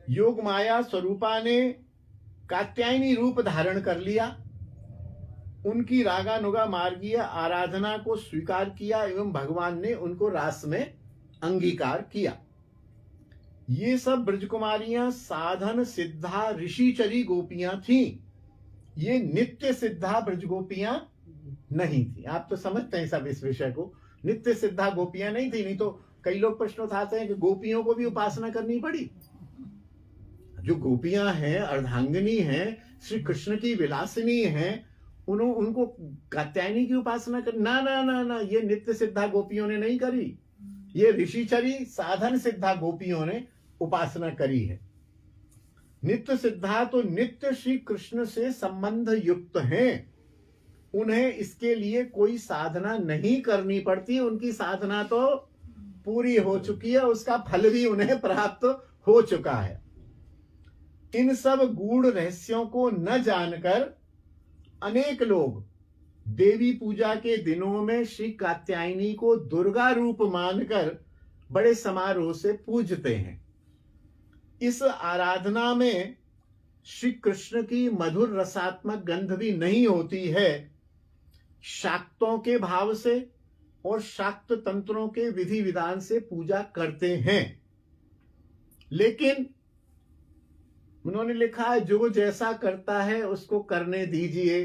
योग माया स्वरूपा ने कात्यायनी रूप धारण कर लिया, उनकी रागानुगा मार्गीय आराधना को स्वीकार किया एवं भगवान ने उनको रास में अंगीकार किया। ये सब ब्रजकुमारियां साधन सिद्धा ऋषिचरी गोपियां थीं। ये नित्य सिद्धा ब्रज गोपियां नहीं थी। आप तो समझते हैं सब इस विषय को। नित्य सिद्धा गोपियां नहीं थी, नहीं तो कई लोग प्रश्न उठाते हैं कि गोपियों को भी उपासना करनी पड़ी। जो गोपियां हैं, अर्धांगिनी हैं, श्री कृष्ण की विलासिनी हैं, उनको कात्यायनी की उपासना कर ना ना ना ना, ये नित्य सिद्धा गोपियों ने नहीं करी, ये ऋषिचरी साधन सिद्धा गोपियों ने उपासना करी है। नित्य सिद्धा तो नित्य श्री कृष्ण से संबंध युक्त हैं, उन्हें इसके लिए कोई साधना नहीं करनी पड़ती, उनकी साधना तो पूरी हो चुकी है, उसका फल भी उन्हें प्राप्त हो चुका है। इन सब गूढ़ रहस्यों को न जानकर अनेक लोग देवी पूजा के दिनों में श्री कात्यायनी को दुर्गा रूप मानकर बड़े समारोह से पूजते हैं। इस आराधना में श्री कृष्ण की मधुर रसात्मक गंध भी नहीं होती है। शाक्तों के भाव से और शाक्त तंत्रों के विधि विधान से पूजा करते हैं, लेकिन उन्होंने लिखा है जो जैसा करता है उसको करने दीजिए,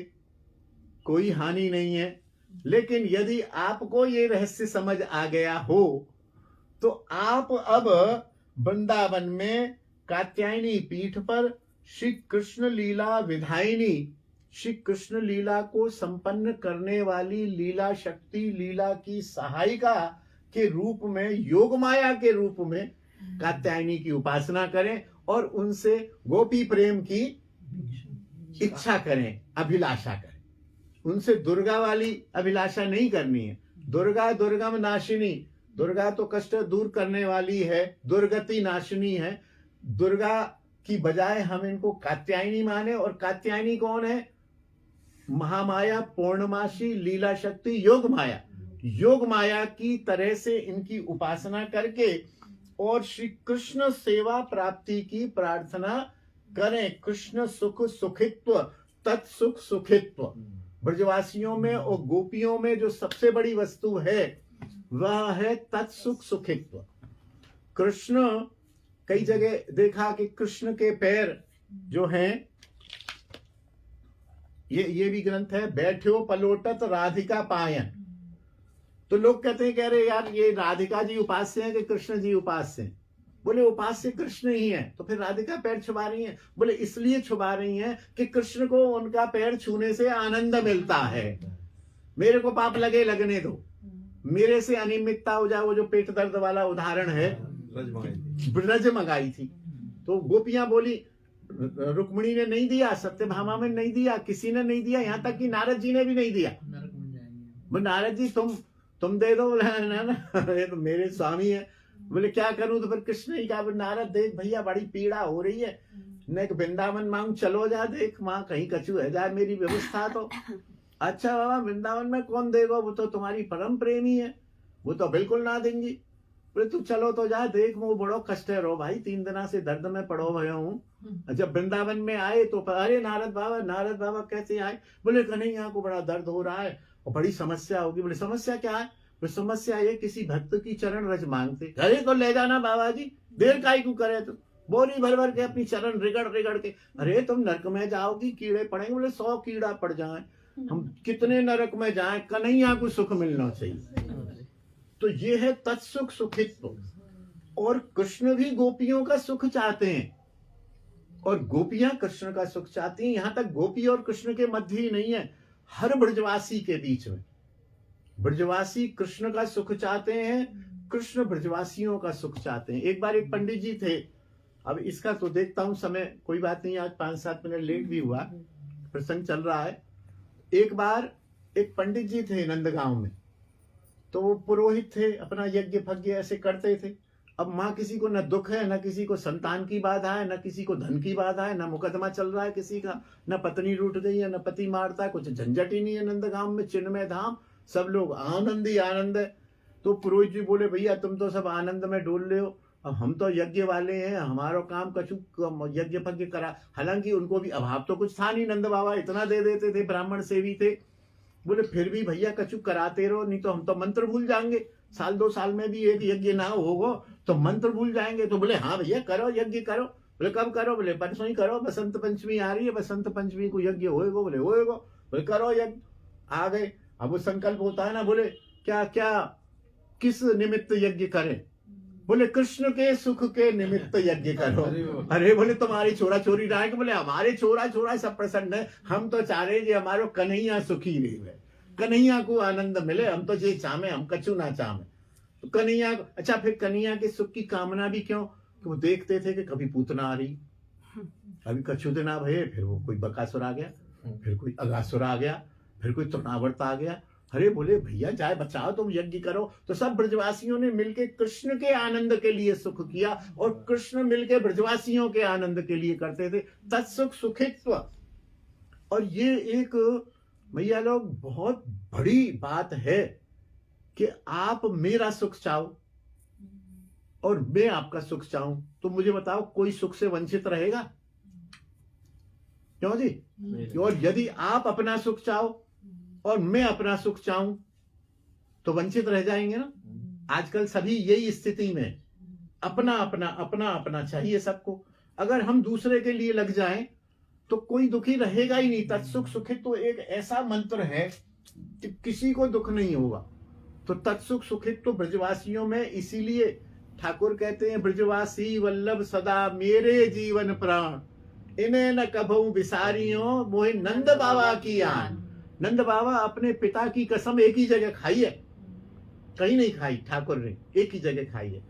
कोई हानि नहीं है। लेकिन यदि आपको ये रहस्य समझ आ गया हो तो आप अब वृंदावन में कात्यायनी पीठ पर श्री कृष्ण लीला विधायिनी, श्री कृष्ण लीला को संपन्न करने वाली लीला शक्ति, लीला की सहायिका के रूप में, योग माया के रूप में कात्यायनी की उपासना करें और उनसे गोपी प्रेम की इच्छा करें, अभिलाषा करें। उनसे दुर्गा वाली अभिलाषा नहीं करनी है। दुर्गा दुर्गम नाशिनी, दुर्गा तो कष्ट दूर करने वाली है, दुर्गति नाशिनी है। दुर्गा की बजाय हम इनको कात्यायनी माने, और कात्यायनी कौन है? महामाया, पूर्णमासी, लीला शक्ति, योग माया। योग माया की तरह से इनकी उपासना करके और श्री कृष्ण सेवा प्राप्ति की प्रार्थना करें। कृष्ण सुख सुखित्व, तत्सुख सुखित्व। ब्रजवासियों में और गोपियों में जो सबसे बड़ी वस्तु है वह है तत्सुख सुखित्व। कृष्ण, कई जगह देखा कि कृष्ण के पैर जो हैं, ये भी ग्रंथ है, बैठो पलोटत राधिका पायन। तो लोग कहते हैं, कह रहे यार ये राधिका जी उपास्य हैं कि कृष्ण जी उपास्य हैं? बोले उपास्य कृष्ण ही है, तो फिर राधिका पैर छुपा रही हैं। बोले इसलिए छुपा रही हैं कि कृष्ण को उनका पैर छूने से आनंद मिलता है। मेरे को पाप लगे लगने दो, मेरे से अनियमितता हो जाए। वो जो पेट दर्द वाला उदाहरण है, ब्रज मंगाई थी, तो गोपियां बोली रुक्मिणी ने नहीं दिया, सत्यभामा में नहीं दिया, किसी ने नहीं दिया, यहां तक कि नारद जी ने भी नहीं दिया। नारद जी तुम दे दो। बोले ना ये तो मेरे स्वामी है। बोले क्या करूं? तो फिर कृष्ण ही कहा, नारद देख भैया बड़ी पीड़ा हो रही है, न वृंदावन मांग चलो जा, देख माँ कहीं कछु है जाए मेरी व्यवस्था तो। अच्छा बाबा वृंदावन में कौन देगा, वो तो तुम्हारी परम प्रेमी है, वो तो बिल्कुल ना देंगी। बोले तू चलो तो जा, देख वो बड़ो कष्ट है रो भाई, 3 दिना से दर्द में पड़ो भया हूँ। जब वृंदावन में आए तो अरे नारद बाबा कैसे आए? बोले कन्हैया को बड़ा दर्द हो रहा है और बड़ी समस्या होगी। बोले समस्या क्या है? बोले समस्या ये किसी भक्त की चरण रज मांगते। अरे तो ले जाना बाबा जी, देर काहे क्यों करे? तो बोरी भर भर के अपनी चरण रिगड़ रिगड़ के, अरे तुम नरक में जाओगी, कीड़े पड़ेंगे। बोले 100 कीड़ा पड़ जाए, हम कितने नरक में जाए, कन्हैया को सुख मिलना चाहिए। तो ये है तत्सुख सुखित्व। और कृष्ण भी गोपियों का सुख चाहते हैं और गोपियां कृष्ण का सुख चाहती हैं। यहां तक गोपी और कृष्ण के मध्य ही नहीं है, हर ब्रजवासी के बीच में। ब्रजवासी कृष्ण का सुख चाहते हैं, कृष्ण ब्रजवासियों का सुख चाहते हैं। एक बार एक पंडित जी थे, अब इसका तो देखता हूं समय, कोई बात नहीं, आज 5-7 मिनट लेट भी हुआ, प्रसंग चल रहा है। एक बार एक पंडित जी थे नंदगांव में, तो वो पुरोहित थे, अपना यज्ञ फज्ञ ऐसे करते थे। अब माँ किसी को न दुख है, न किसी को संतान की बाधा है, न किसी को धन की बाधा है, न मुकदमा चल रहा है किसी का, न पत्नी रूठ गई है, न पति मारता है, कुछ झंझट ही नहीं है नंदगांव में, चिन्मय धाम, सब लोग आनंद ही आनंद है। तो पुरोहित जी बोले भैया तुम तो सब आनंद में डोल रहे हो, अब हम तो यज्ञ वाले हैं, हमारो काम कछु यज्ञ फज्ञ करा, हालांकि उनको भी अभाव तो कुछ था नहीं, नंद बाबा इतना दे देते थे, ब्राह्मण सेवी थे। बोले फिर भी भैया कछु कराते रहो, नहीं तो हम तो मंत्र भूल जाएंगे, साल 2 साल में भी एक यज्ञ ना होगा तो मंत्र भूल जाएंगे। तो बोले हाँ भैया करो, यज्ञ करो। बोले कब करो? बोले परसों ही करो, बसंत पंचमी आ रही है, बसंत पंचमी को यज्ञ होएगा। बोले होएगा। बोले करो यज्ञ। आ गए। अब वो संकल्प होता है ना, बोले क्या क्या किस निमित्त यज्ञ करें? बोले कृष्ण के सुख के निमित्त यज्ञ करो। अरे बोले तुम्हारी छोरा छोरी डांट? बोले हमारे छोरा छोरा सब प्रसन्न है, हम तो चाह रहे जी हमारो कन्हैया सुखी रहे, कन्हैया को आनंद मिले, हम तो ये चाहे, हम कछु ना चाहे। तो कन्हैया, अच्छा फिर कन्हैया के सुख की कामना भी क्यों? कि वो देखते थे कि कभी पूतना आ रही, अभी कछु दिन भये, फिर वो कोई बकासुर आ गया, फिर कोई अगासुर आ गया, फिर कोई तृणावर्त आ गया। अरे बोले भैया जाए बचाओ, तुम यज्ञ करो। तो सब ब्रजवासियों ने मिलके कृष्ण के आनंद के लिए सुख किया, और कृष्ण मिलके ब्रजवासियों के आनंद के लिए करते थे। तत्सुख सुखित्व। और ये एक भैया लोग बहुत बड़ी बात है कि आप मेरा सुख चाहो और मैं आपका सुख चाहूं, तो मुझे बताओ कोई सुख से वंचित रहेगा? क्यों जी? और यदि आप अपना सुख चाहो और मैं अपना सुख चाहूं तो वंचित रह जाएंगे ना। आजकल सभी यही स्थिति में, अपना अपना अपना अपना चाहिए सबको। अगर हम दूसरे के लिए लग जाएं तो कोई दुखी रहेगा ही नहीं। तत्सुख सुखित तो एक ऐसा मंत्र है कि किसी को दुख नहीं होगा। तो तत्सुख सुखित तो ब्रजवासियों में, इसीलिए ठाकुर कहते हैं ब्रजवासी वल्लभ सदा मेरे जीवन प्राण, इन्हें न कभू बिसारियों मोहे नंद बाबा की आन। नंद बाबा अपने पिता की कसम एक ही जगह खाई है, कहीं नहीं खाई ठाकुर ने, एक ही जगह खाई है।